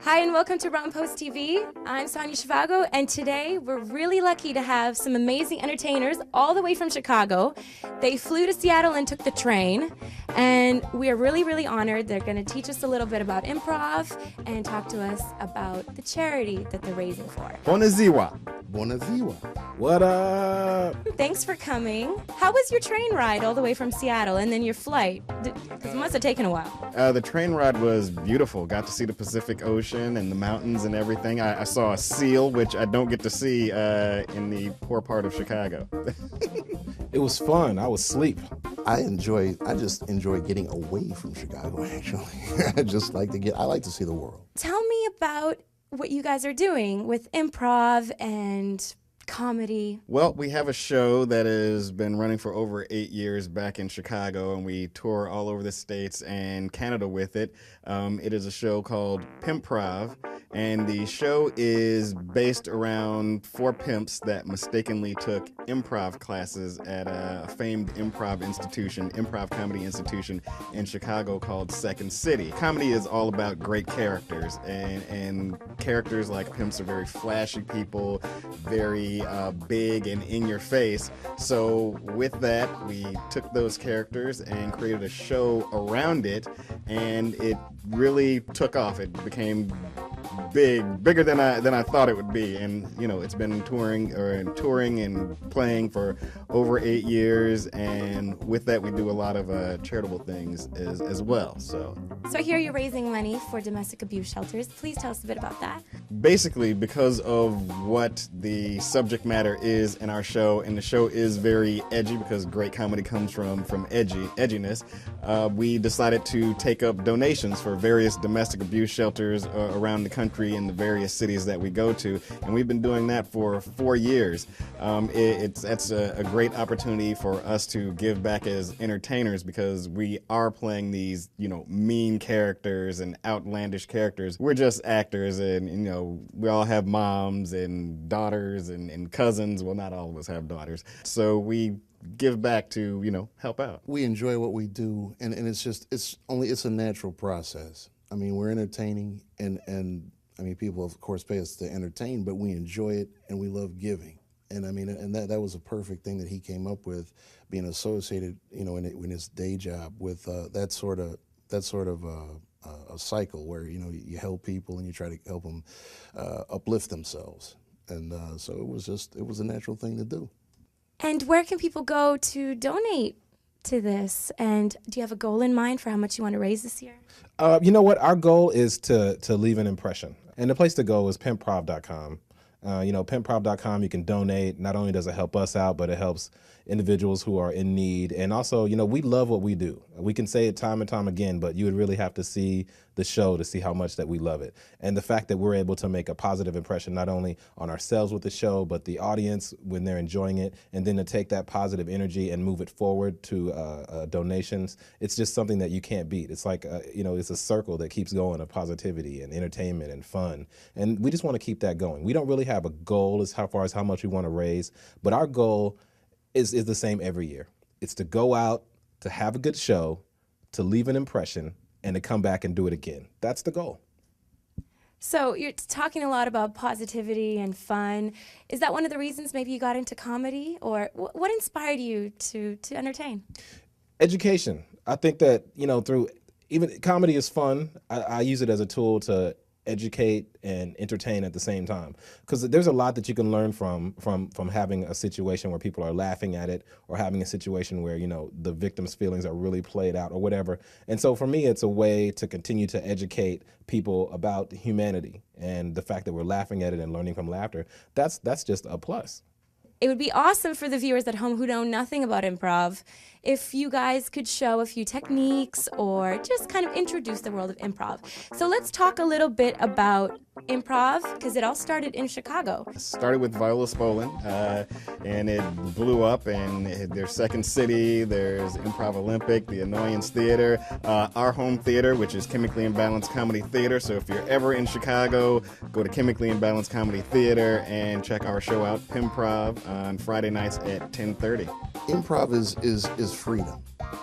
Hi and welcome to Rompost TV. I'm Sonia Shivago, and today we're really lucky to have some amazing entertainers all the way from Chicago. They flew to Seattle and took the train, and we are really honored. They're going to teach us a little bit about improv and talk to us about the charity that they're raising for. Bonaziwa. Bonaziwa. What up? Thanks for coming. How was your train ride all the way from Seattle and then your flight? Because it must have taken a while. The train ride was beautiful. Got to see the Pacific Ocean and the mountains and everything. I saw a seal, which I don't get to see in the poor part of Chicago. It was fun. I was asleep. I just enjoy getting away from Chicago, actually. I like to see the world. Tell me about what you guys are doing with improv and comedy. Well, we have a show that has been running for over 8 years back in Chicago, and we tour all over the States and Canada with it. It is a show called PIMPROV, and the show is based around 4 pimps that mistakenly took improv classes at a famed improv comedy institution in Chicago called Second City. Comedy is all about great characters, and characters like pimps are very flashy people, very big and in your face. So with that, we took those characters and created a show around it, and it really took off. It became bigger than I thought it would be, and it's been touring and playing for over 8 years, and with that we do a lot of charitable things as well. So I hear you're raising money for domestic abuse shelters. Please tell us a bit about that. Basically, because of what the subject matter is in our show, and the show is very edgy because great comedy comes from edginess, we decided to take up donations for various domestic abuse shelters around the country in the various cities that we go to, and we've been doing that for 4 years. That's a great opportunity for us to give back as entertainers, because we are playing these mean characters and outlandish characters. We're just actors, and we all have moms and daughters and cousins. Well, not all of us have daughters, so we give back to help out. We enjoy what we do, and it's a natural process. I mean, we're entertaining, and I mean, people of course pay us to entertain, but we enjoy it and we love giving. And I mean, and that was a perfect thing that he came up with, being associated, in his day job with that sort of a cycle where you help people and you try to help them uplift themselves. And so it was a natural thing to do. And where can people go to donate to this? And do you have a goal in mind for how much you want to raise this year? You know what? Our goal is to leave an impression. And the place to go is PIMPROV.com. PIMPROV.com, you can donate. Not only does it help us out, but it helps individuals who are in need. And also, we love what we do. We can say it time and time again, but you would really have to see the show to see how much that we love it. And the fact that we're able to make a positive impression, not only on ourselves with the show, but the audience when they're enjoying it, and then to take that positive energy and move it forward to donations, it's just something that you can't beat. It's like, it's a circle that keeps going of positivity and entertainment and fun. And we just want to keep that going. We don't really have a goal as far as how much we want to raise, but our goal is the same every year. It's to go out, to have a good show, to leave an impression, and to come back and do it again. That's the goal. So you're talking a lot about positivity and fun. Is that one of the reasons maybe you got into comedy, or what inspired you to entertain? Education. I think that, through even comedy is fun. I use it as a tool to educate and entertain at the same time, because there's a lot that you can learn from having a situation where people are laughing at it, or having a situation where the victim's feelings are really played out or whatever. And so for me, it's a way to continue to educate people about humanity, and the fact that we're laughing at it and learning from laughter, that's just a plus. It would be awesome for the viewers at home who know nothing about improv if you guys could show a few techniques or just kind of introduce the world of improv. So let's talk a little bit about improv, because it all started in Chicago. It started with Viola Spolin, and it blew up, and there's Second City, there's Improv Olympic, the Annoyance Theater, our home theater, which is Chemically Imbalanced Comedy Theater. So if you're ever in Chicago, go to Chemically Imbalanced Comedy Theater and check our show out, PIMPROV, on Friday nights at 10:30. Improv is freedom.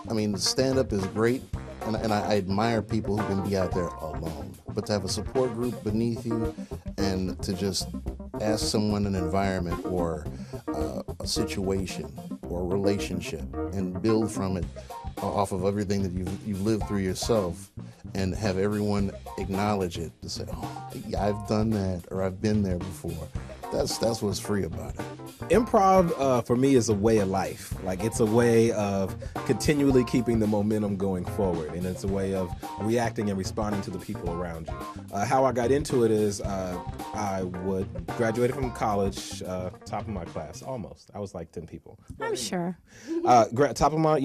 I mean, stand-up is great, and I admire people who can be out there alone. but to have a support group beneath you and to just ask someone an environment or a situation or a relationship and build from it off of everything that you've lived through yourself, and have everyone acknowledge it to say, oh, yeah, I've done that, or I've been there before. That's what's free about it. Improv for me is a way of life. Like, it's a way of continually keeping the momentum going forward, and it's a way of reacting and responding to the people around you. How I got into it is I graduated from college, top of my class, almost. I was like 10 people. I'm sure. Top of my,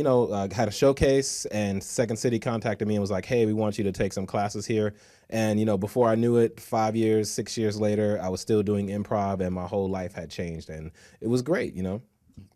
had a showcase, and Second City contacted me and was like, hey, we want you to take some classes here. And, before I knew it, 5 years, 6 years later, I was still doing improv, and my whole life had changed, and it was great,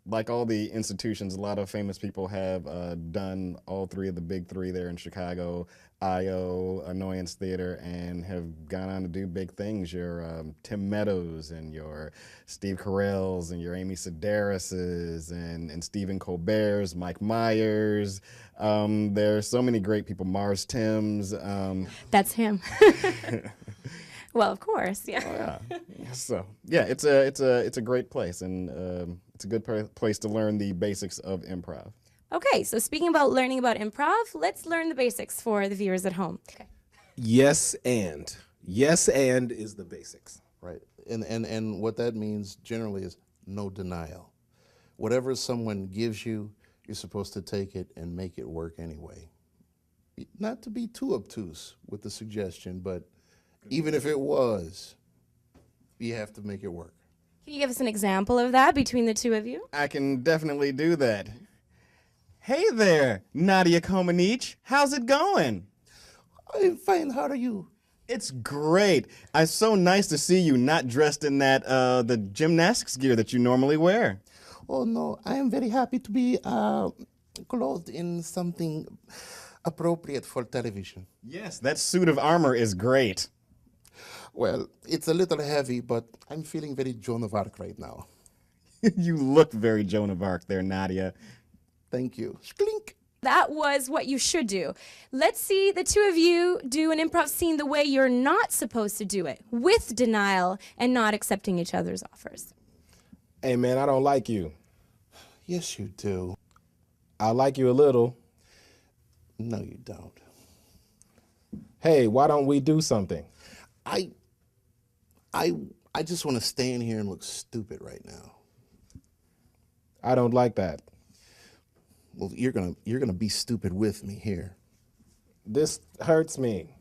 Like all the institutions, a lot of famous people have done all three of the big three there in Chicago, IO, Annoyance Theater, and have gone on to do big things. Your Tim Meadows and your Steve Carell's and your Amy Sedaris's and Stephen Colbert's, Mike Myers. There's so many great people. Mars Timms. That's him. Well, of course, yeah. Oh, yeah. So yeah, it's a great place, and it's a good place to learn the basics of improv. Okay, so speaking about learning about improv, let's learn the basics for the viewers at home. Okay. Yes, and is the basics. Right. And what that means generally is no denial. Whatever someone gives you, you're supposed to take it and make it work anyway. Not to be too obtuse with the suggestion, but even if it was, you have to make it work. Can you give us an example of that between the two of you? I can definitely do that. Hey there, Nadia Comaneci. How's it going? I'm fine. How are you? It's great. It's so nice to see you not dressed in that the gymnastics gear that you normally wear. Oh, no. I am very happy to be clothed in something appropriate for television. Yes, that suit of armor is great. Well, it's a little heavy, but I'm feeling very Joan of Arc right now. You look very Joan of Arc there, Nadia. Thank you. Sklink. That was what you should do. Let's see the two of you do an improv scene the way you're not supposed to do it, with denial and not accepting each other's offers. Hey, man, I don't like you. Yes, you do. I like you a little. No, you don't. Hey, why don't we do something? I just want to stand here and look stupid right now. I don't like that. Well, you're gonna be stupid with me here. This hurts me.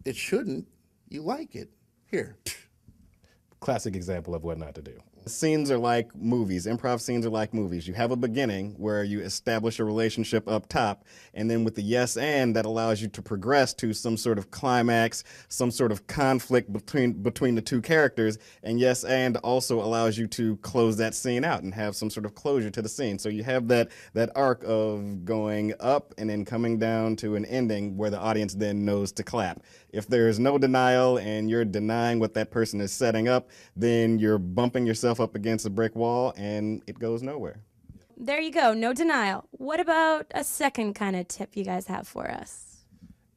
It shouldn't. You like it. Here. Classic example of what not to do. Scenes are like movies. Improv scenes are like movies. You have a beginning where you establish a relationship up top, and then with the yes and, that allows you to progress to some sort of climax, some sort of conflict between the two characters, and yes and also allows you to close that scene out and have some sort of closure to the scene. So you have that arc of going up and then coming down to an ending where the audience then knows to clap. If there's no denial and you're denying what that person is setting up, then you're bumping yourself up against a brick wall and it goes nowhere. There you go, no denial. What about a second kind of tip you guys have for us?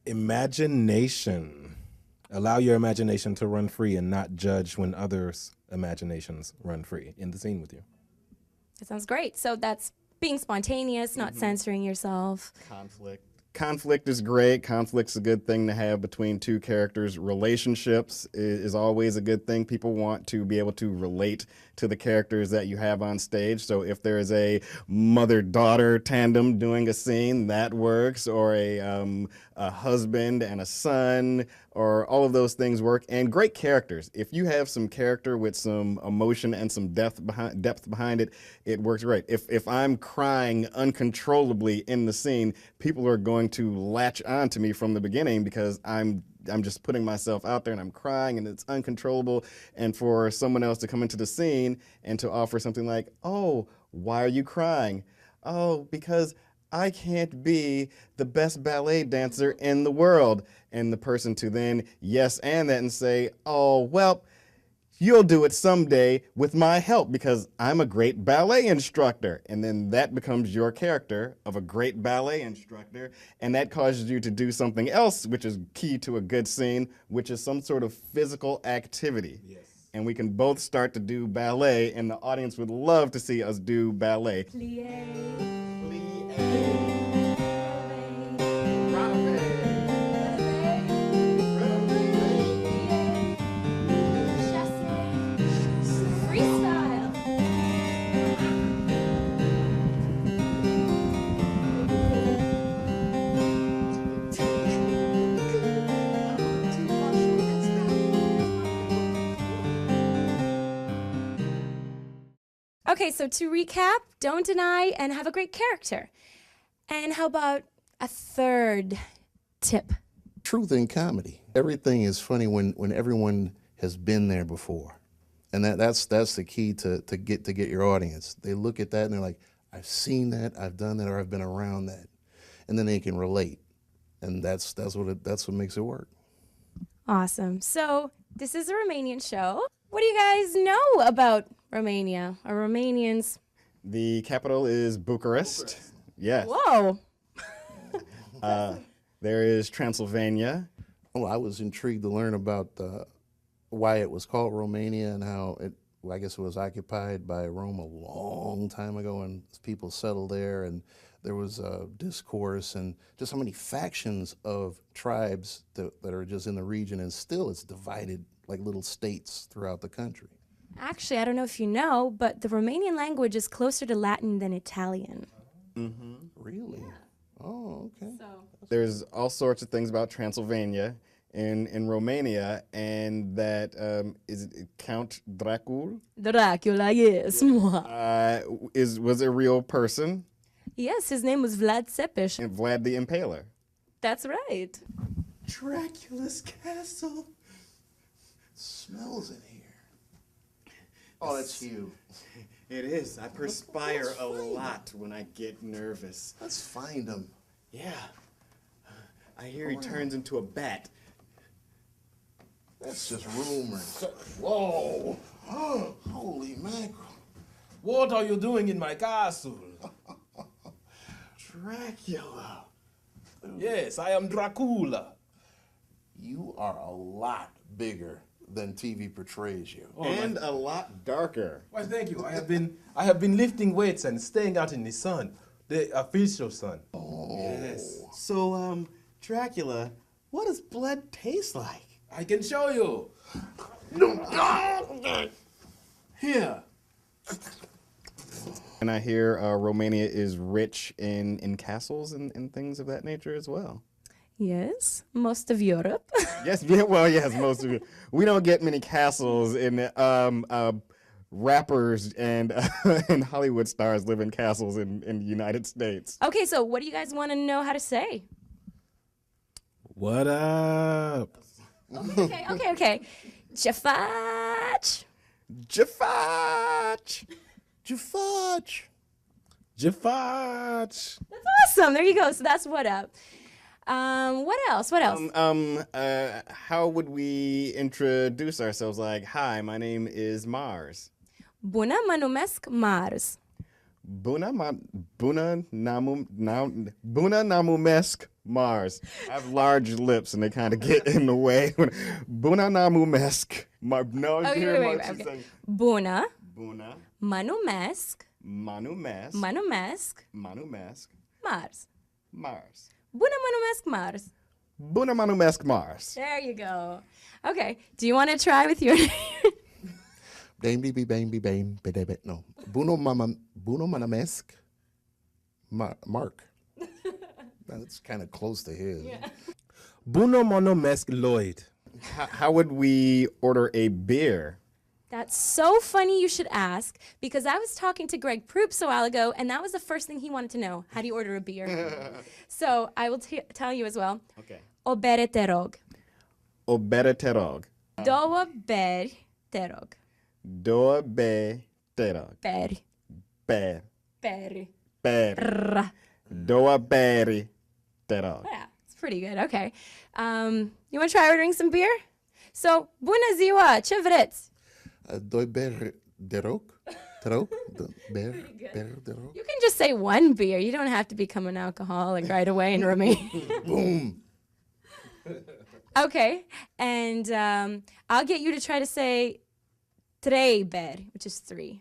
Imagination. Allow your imagination to run free and not judge when others' imaginations run free in the scene with you. That sounds great. So that's being spontaneous, not censoring yourself. Conflict is great. Conflict's a good thing to have between two characters. Relationships is always a good thing. People want to be able to relate to the characters that you have on stage. So if there is a mother-daughter tandem doing a scene, that works, or a husband and a son, or all of those things work. And great characters. If you have some character with some emotion and some depth behind it, it works great. If I'm crying uncontrollably in the scene, people are going to latch on to me from the beginning because I'm just putting myself out there and I'm crying and it's uncontrollable. And for someone else to come into the scene and to offer something like, oh, why are you crying? Oh, because I can't be the best ballet dancer in the world. And the person to then yes and that and say, oh, well, You'll do it someday with my help because I'm a great ballet instructor. And then that becomes your character of a great ballet instructor. And that causes you to do something else, which is key to a good scene, which is some sort of physical activity. Yes. And we can both start to do ballet, and the audience would love to see us do ballet. Plie. Plie. Okay, so to recap, don't deny and have a great character. And how about a third tip? Truth in comedy. Everything is funny when everyone has been there before. And that's the key to get your audience. They look at that and they're like, I've seen that, I've done that, or I've been around that. And then they can relate. And that's what makes it work. Awesome. So this is a Romanian show. What do you guys know about Romania or Romanians? The capital is Bucharest. Yes. Whoa. There is Transylvania. Well, I was intrigued to learn about why it was called Romania and how I guess it was occupied by Rome a long time ago, and people settled there, and there was discourse and just how many factions of tribes that are just in the region, and still it's divided like little states throughout the country. Actually, I don't know if you know, but the Romanian language is closer to Latin than Italian. Mm-hmm. Really? Yeah. Oh, okay. So. There's all sorts of things about Transylvania in Romania, and that is it Count Dracul? Dracula, yes. Was a real person. Yes, his name was Vlad Țepeș. And Vlad the Impaler. That's right. Dracula's castle. Smells in here. Oh, that's you. It is. I perspire a lot when I get nervous. Let's find him. Yeah. I hear he turns into a bat. That's just rumors. Whoa. Oh, holy mackerel. What are you doing in my castle? Dracula. Yes, I am Dracula. You are a lot bigger than TV portrays you. And a lot darker. Why, thank you. I have been lifting weights and staying out in the sun, the official sun. Oh. Yes. So, Dracula, what does blood taste like? I can show you. Here. And I hear Romania is rich in castles and things of that nature as well. Yes, most of Europe. Yes, yeah, well, yes, most of it. We don't get many castles, and rappers and Hollywood stars live in castles in the United States. Okay, so what do you guys want to know how to say? What up? Okay. Jafach. Jafach. Jafach. Jafach. That's awesome. There you go. So that's what up. What else? How would we introduce ourselves? Like, hi, my name is Mars. Bună, mă numesc Mars. Bună namumesc Mars. I have large lips and they kind of get in the way. Bună namumesc Mars. No, you hear Mars saying. Bună. Bună. Mă numesc. Manumesc. Mars. Mars. Bună, mă numesc Mars. Bună mă numesc Mars. There you go. Okay. Do you want to try with your No. Bună mă numesc Mark. That's kind of close to his. Yeah. Bună mă numesc Lloyd. How would we order a beer? That's so funny you should ask, because I was talking to Greg Proops a while ago, and that was the first thing he wanted to know. How do you order a beer? So I will tell you as well. Okay. O bere te rog. O bere te rog. Două beri te rog. Două beri te rog. Beri. Beri. Beri. Două beri te rog. Yeah, it's pretty good. Okay. You want to try ordering some beer? So, bună ziua, ce vreți? Doy ber derok. Terok? Ber derok? You can just say one beer. You don't have to become an alcoholic right away in Romania. Boom. Okay, and I'll get you to try to say trei ber, which is 3.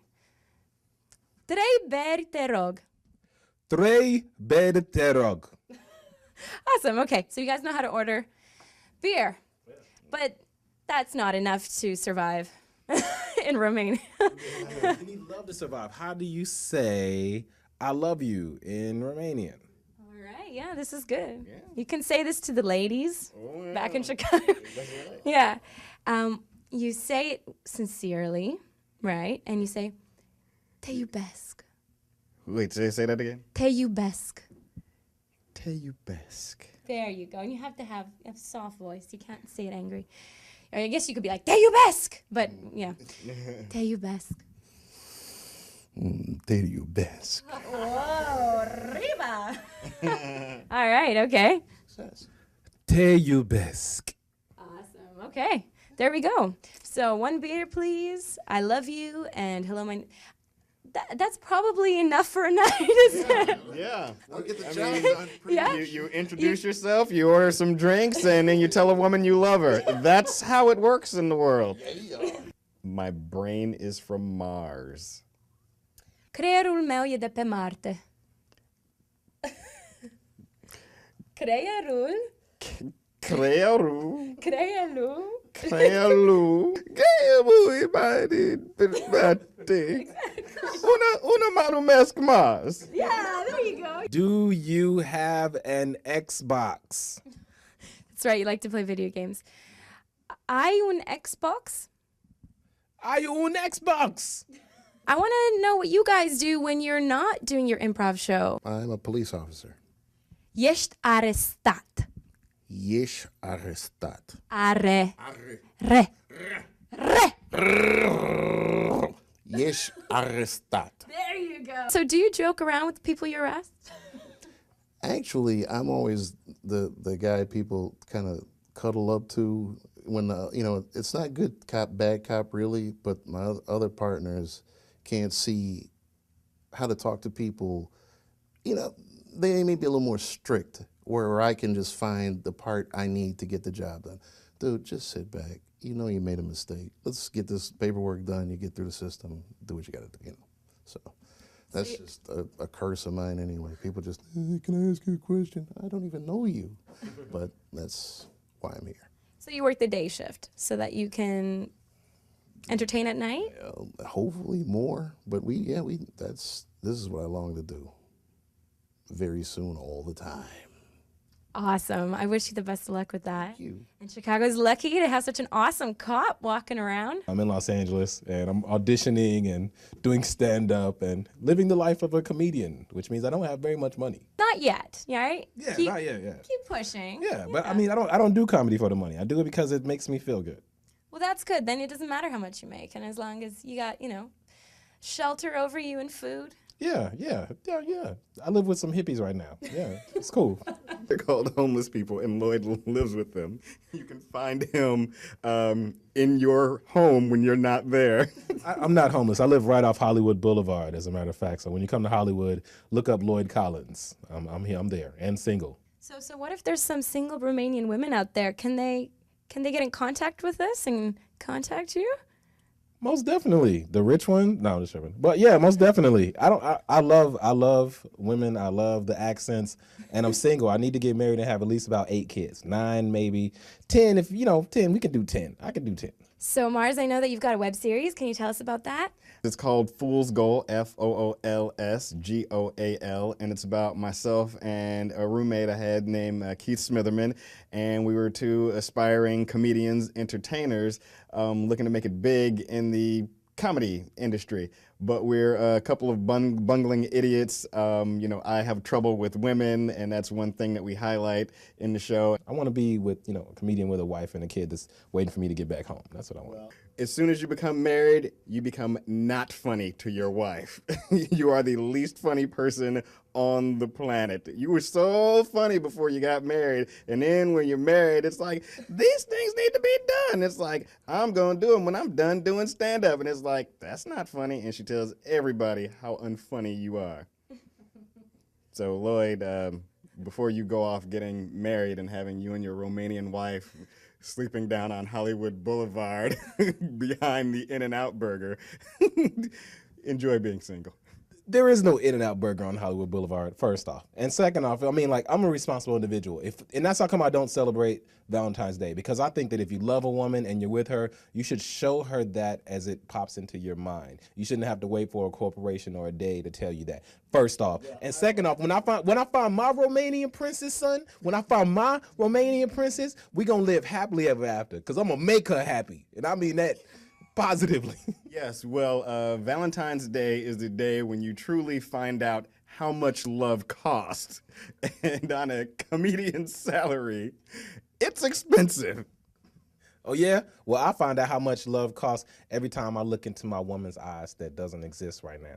Trei ber te rog. Trei ber te rog. Awesome. Okay, so you guys know how to order beer, but that's not enough to survive in Romania. You need love to survive. How do you say "I love you" in Romanian? All right, yeah, this is good. Yeah. You can say this to the ladies back in Chicago. Yeah. You say it sincerely, right? And you say, te iubesc. Wait, say that again? Te iubesc. Te iubesc. There you go. And you have to have a soft voice. You can't say it angry. Or I guess you could be like, te iubesc. But, yeah. Te iubesc. Te iubesc. Whoa, riba. All right, okay. Te iubesc. Awesome. Okay, there we go. So 1 beer, please. I love you. And hello, my... That's probably enough for a night, isn't it? Yeah. I'll get the job done. Yeah. You introduce yourself, you order some drinks, and then you tell a woman you love her. That's how it works in the world. My brain is from Mars. Creierul meu e de pe Marte. Creierul. Creierul. Creierul. Creierul. Creierul pe Marte. Una malumesc Mars. Yeah, there you go. Do you have an Xbox? That's right, you like to play video games. Ai un Xbox? Are you an Xbox? I want to know what you guys do when you're not doing your improv show. I'm a police officer. Ești arestat. Ești arestat. Are. Re. Re. Ești arestat. There you go. So do you joke around with the people you arrest? Actually, I'm always the guy people kind of cuddle up to when, it's not good cop, bad cop really, but my other partners can't see how to talk to people. They may be a little more strict where I can just find the part I need to get the job done. Dude, just sit back. You know you made a mistake. Let's get this paperwork done. You get through the system. Do what you got to do, So that's just a curse of mine anyway. People just, hey, can I ask you a question? I don't even know you. But that's why I'm here. So you work the day shift so that you can entertain at night? Hopefully more. But this is what I long to do. Very soon, all the time. Awesome. I wish you the best of luck with that. Thank you. And Chicago's lucky to have such an awesome cop walking around. I'm in Los Angeles, and I'm auditioning and doing stand-up and living the life of a comedian, which means I don't have very much money. Not yet, right? Yeah, keep, not yet, yeah. Keep pushing. Yeah, but I mean, I don't do comedy for the money. I do it because it makes me feel good. Well, that's good. Then it doesn't matter how much you make. And as long as you got, shelter over you and food. Yeah. I live with some hippies right now. Yeah, it's cool. They're called homeless people, and Lloyd lives with them. You can find him in your home when you're not there. I'm not homeless. I live right off Hollywood Boulevard, as a matter of fact. So when you come to Hollywood, look up Lloyd Collins. I'm here. I'm there, and single. So what if there's some single Romanian women out there? Can they get in contact with us and contact you? Most definitely. The rich one? No, I'm just joking. But yeah, most definitely. I love women. I love the accents. And I'm single. I need to get married and have at least about 8 kids. 9, maybe 10. If 10, we can do 10. I can do 10. So Mars, I know that you've got a web series. Can you tell us about that? It's called Fool's Goal, FOOLSGOAL, and it's about myself and a roommate I had named Keith Smitherman, and we were 2 aspiring comedians, entertainers, looking to make it big in the comedy industry. but we're a couple of bungling idiots. I have trouble with women, and that's one thing that we highlight in the show. I want to be with, a comedian with a wife and a kid that's waiting for me to get back home. That's what I want. Well, as soon as you become married, you become not funny to your wife. You are the least funny person on the planet. You were so funny before you got married, and then when you're married, it's like, these things need to be done. It's like, I'm going to do them when I'm done doing stand-up, and it's like, that's not funny, and she tells everybody how unfunny you are. So, Lloyd, before you go off getting married and having you and your Romanian wife sleeping down on Hollywood Boulevard behind the In-N-Out Burger, enjoy being single. There is no In-N-Out Burger on Hollywood Boulevard, first off. And second off, I'm a responsible individual. And that's how come I don't celebrate Valentine's Day, because I think that if you love a woman and you're with her, you should show her that as it pops into your mind. You shouldn't have to wait for a corporation or a day to tell you that, first off. And second off, when I find my Romanian princess, son, when I find my Romanian princess, we gonna live happily ever after, because I'm gonna make her happy. And I mean that positively. Yes, well, Valentine's Day is the day when you truly find out how much love costs. And on a comedian's salary, it's expensive. Oh, yeah? Well, I find out how much love costs every time I look into my woman's eyes that doesn't exist right now.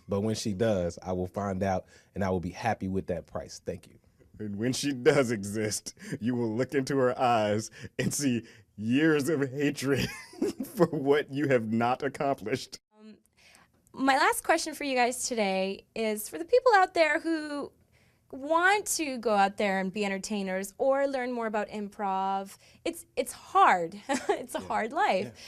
But when she does, I will find out, and I will be happy with that price. Thank you. And when she does exist, you will look into her eyes and see years of hatred for what you have not accomplished. My last question for you guys today is for the people out there who want to go out there and be entertainers or learn more about improv. It's hard. It's a hard life. Yeah.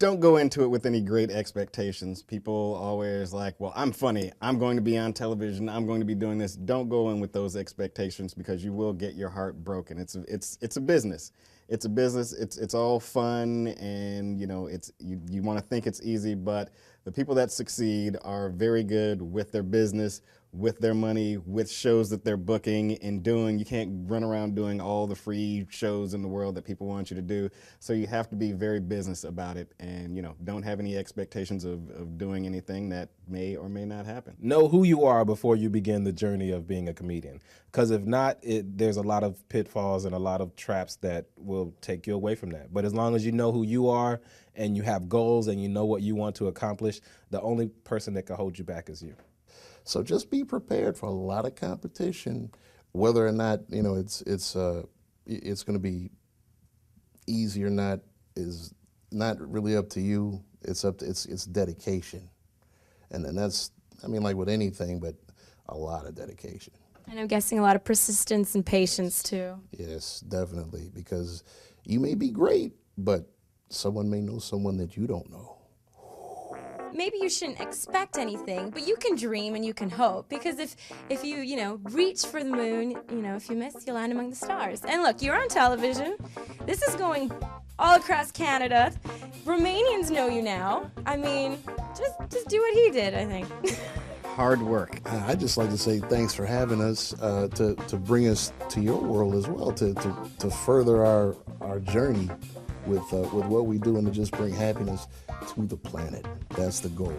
Don't go into it with any great expectations. People always like, well, I'm funny. I'm going to be on television. I'm going to be doing this. Don't go in with those expectations, because you will get your heart broken. It's a business. It's a business. It's all fun, and you want to think it's easy, but the people that succeed are very good with their business, with their money, with shows that they're booking and doing. You can't run around doing all the free shows in the world that people want you to do. So you have to be very business about it, and don't have any expectations of doing anything that may or may not happen. Know who you are before you begin the journey of being a comedian, because if not, there's a lot of pitfalls and a lot of traps that will take you away from that. But as long as you know who you are and you have goals and you know what you want to accomplish, the only person that can hold you back is you. So just be prepared for a lot of competition, whether or not it's going to be easy or not is not really up to you. It's dedication, and that's like with anything, but a lot of dedication. And I'm guessing a lot of persistence and patience too. Yes, definitely, because you may be great, but someone may know someone that you don't know. Maybe you shouldn't expect anything, but you can dream and you can hope, because if you reach for the moon, if you miss, you land among the stars. And look, you're on television. This is going all across Canada. Romanians know you now. I mean, just do what he did, I think. Hard work. I'd just like to say thanks for having us, to bring us to your world as well, to further our journey with what we do, and to just bring happiness to the planet. That's the goal,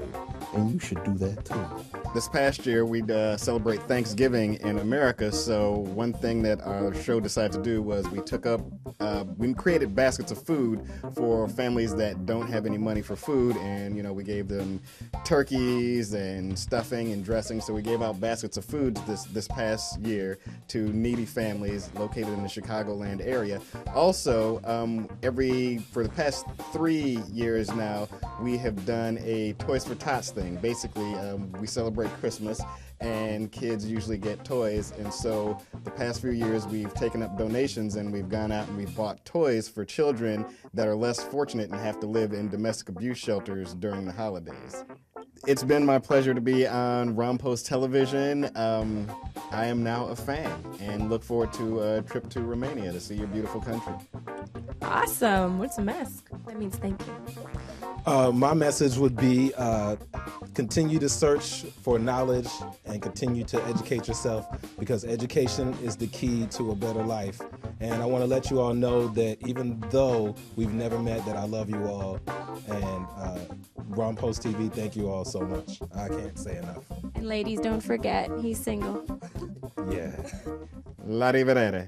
and you should do that too. This past year, we'd celebrate Thanksgiving in America, so one thing that our show decided to do was we created baskets of food for families that don't have any money for food, and we gave them turkeys and stuffing and dressing, so we gave out baskets of food this past year to needy families located in the Chicagoland area. Also, for the past 3 years now, we have done a Toys for Tots thing. Basically, we celebrate Christmas, and kids usually get toys, and so the past few years we've taken up donations, and we've gone out and we've bought toys for children that are less fortunate and have to live in domestic abuse shelters during the holidays. It's been my pleasure to be on Rompost Television. I am now a fan and look forward to a trip to Romania to see your beautiful country. Awesome. What's a mask? That means thank you. My message would be Continue to search for knowledge and continue to educate yourself, because education is the key to a better life. And I want to let you all know that even though we've never met, that I love you all. And Rompost TV, thank you all so much. I can't say enough. And ladies, don't forget, he's single. Yeah. La rivedere.